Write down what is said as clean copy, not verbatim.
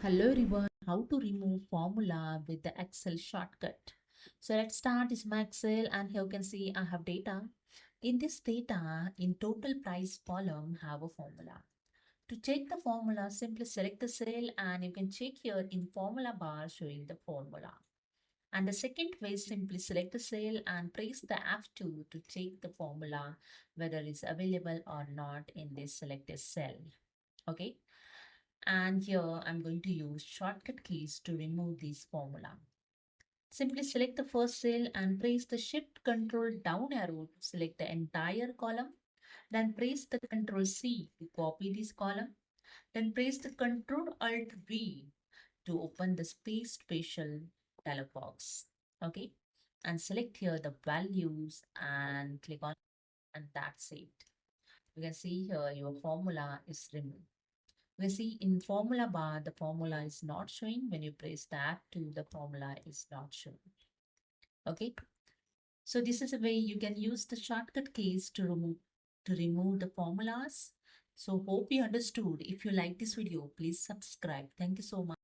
Hello everyone, how to remove formula with the Excel shortcut. So let's start this my Excel and here you can see I have data. In this data, in total price column have a formula. To check the formula, simply select the cell and you can check here in formula bar showing the formula. And the second way, simply select the cell and press the F2 to check the formula whether it's available or not in this selected cell. Okay. And here I'm going to use shortcut keys to remove this formula. Simply select the first cell and press the Shift Control down arrow to select the entire column. Then press the Control C to copy this column. Then press the Control Alt V to open the Space Spatial dialog box. Okay. And select here the values and click on, and that's it. You can see here your formula is removed. We see in formula bar, the formula is not showing. When you press tab 2, the formula is not showing. Okay. So this is a way you can use the shortcut keys to remove the formulas. So hope you understood. If you like this video, please subscribe. Thank you so much.